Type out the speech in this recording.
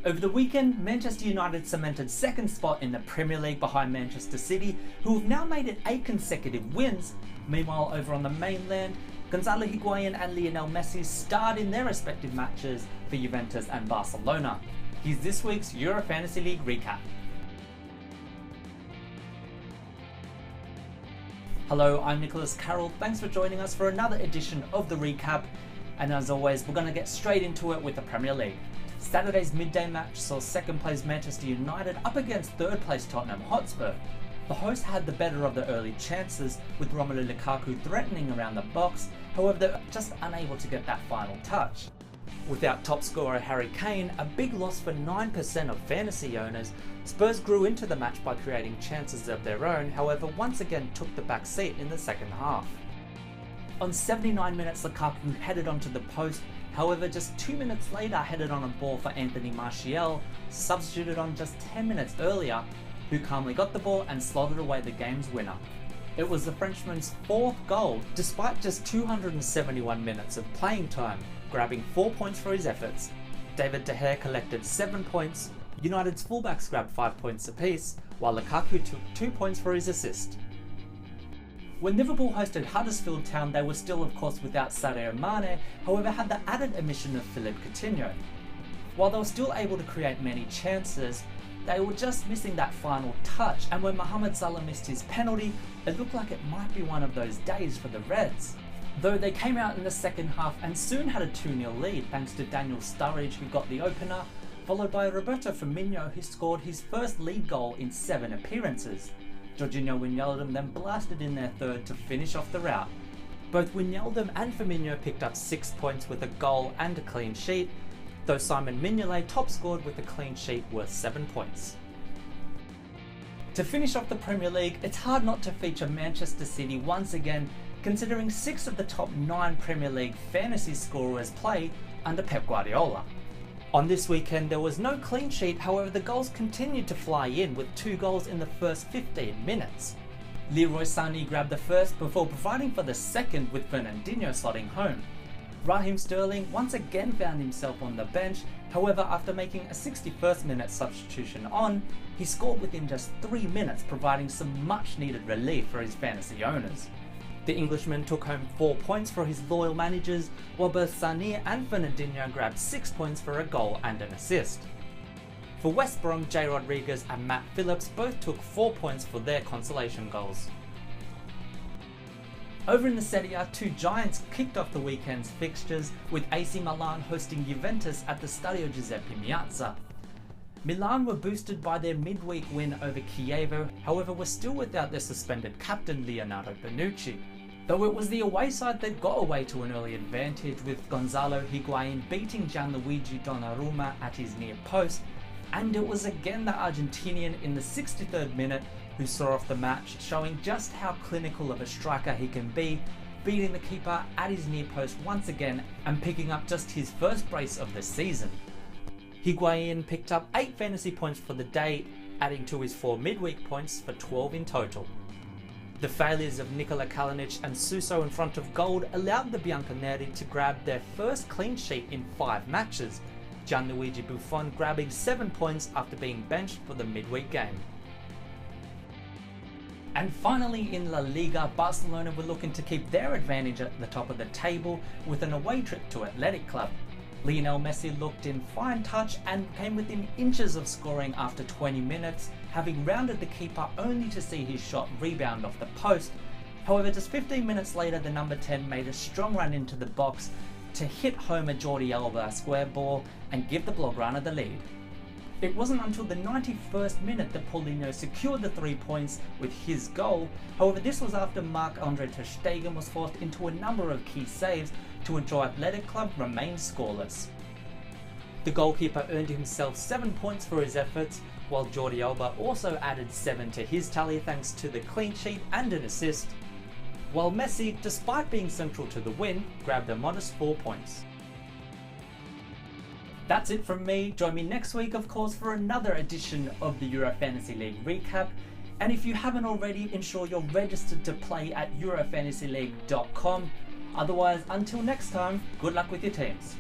Over the weekend, Manchester United cemented second spot in the Premier League behind Manchester City, who have now made it 8 consecutive wins. Meanwhile, over on the mainland, Gonzalo, Higuain and Lionel Messi starred in their respective matches for Juventus and Barcelona. Here's this week's Euro Fantasy League recap. Hello, I'm Nicholas Carroll. Thanks for joining us for another edition of the recap. And as always, we're going to get straight into it with the Premier League. Saturday's midday match saw second place Manchester United up against third place Tottenham Hotspur. The hosts had the better of the early chances, with Romelu Lukaku threatening around the box, however they were just unable to get that final touch. Without top scorer Harry Kane, a big loss for 9% of fantasy owners, Spurs grew into the match by creating chances of their own, however once again took the back seat in the second half. On 79 minutes, Lukaku headed onto the post, however just 2 minutes later headed on a ball for Anthony Martial, substituted on just 10 minutes earlier, who calmly got the ball and slotted away the game's winner. It was the Frenchman's 4th goal despite just 271 minutes of playing time, grabbing 4 points for his efforts. David De Gea collected 7 points, United's fullbacks grabbed 5 points apiece, while Lukaku took 2 points for his assist. When Liverpool hosted Huddersfield Town, they were still of course without Sadio Mane, however had the added omission of Philippe Coutinho. While they were still able to create many chances, they were just missing that final touch, and when Mohamed Salah missed his penalty, it looked like it might be one of those days for the Reds. Though they came out in the second half and soon had a 2-0 lead thanks to Daniel Sturridge, who got the opener, followed by Roberto Firmino, who scored his first league goal in 7 appearances. Jorginho Wijnaldum then blasted in their third to finish off the rout. Both Wijnaldum and Firmino picked up 6 points with a goal and a clean sheet, though Simon Mignolet top scored with a clean sheet worth 7 points. To finish off the Premier League, it's hard not to feature Manchester City once again, considering 6 of the top 9 Premier League fantasy scorers play under Pep Guardiola. On this weekend there was no clean sheet, however the goals continued to fly in with 2 goals in the first 15 minutes. Leroy Sané grabbed the first before providing for the second, with Fernandinho slotting home. Raheem Sterling once again found himself on the bench, however after making a 61st minute substitution on, he scored within just 3 minutes, providing some much needed relief for his fantasy owners. The Englishman took home 4 points for his loyal managers, while both Sané and Fernandinho grabbed 6 points for a goal and an assist. For West Brom, Jay Rodriguez and Matt Phillips both took 4 points for their consolation goals. Over in the Serie A, 2 giants kicked off the weekend's fixtures, with AC Milan hosting Juventus at the Stadio Giuseppe Meazza. Milan were boosted by their midweek win over Chievo, however were still without their suspended captain Leonardo Bonucci. Though it was the away side that got away to an early advantage, with Gonzalo Higuain beating Gianluigi Donnarumma at his near post, and it was again the Argentinian in the 63rd minute who saw off the match, showing just how clinical of a striker he can be, beating the keeper at his near post once again and picking up just his first brace of the season. Higuain picked up 8 fantasy points for the day, adding to his 4 midweek points for 12 in total. The failures of Nikola Kalinic and Suso in front of goal allowed the Bianconeri to grab their first clean sheet in 5 matches, Gianluigi Buffon grabbing 7 points after being benched for the midweek game. And finally in La Liga, Barcelona were looking to keep their advantage at the top of the table with an away trip to Athletic Club. Lionel Messi looked in fine touch and came within inches of scoring after 20 minutes, having rounded the keeper only to see his shot rebound off the post. However, just 15 minutes later, the number 10 made a strong run into the box to hit home a Jordi Alba square ball and give the Blaugrana the lead. It wasn't until the 91st minute that Paulinho secured the 3 points with his goal, however this was after Marc-Andre ter Stegen was forced into a number of key saves to ensure Athletic Club remained scoreless. The goalkeeper earned himself 7 points for his efforts, while Jordi Alba also added 7 to his tally thanks to the clean sheet and an assist, while Messi, despite being central to the win, grabbed a modest 4 points. That's it from me. Join me next week, of course, for another edition of the Euro Fantasy League recap. And if you haven't already, ensure you're registered to play at eurofantasyleague.com. Otherwise, until next time, good luck with your teams.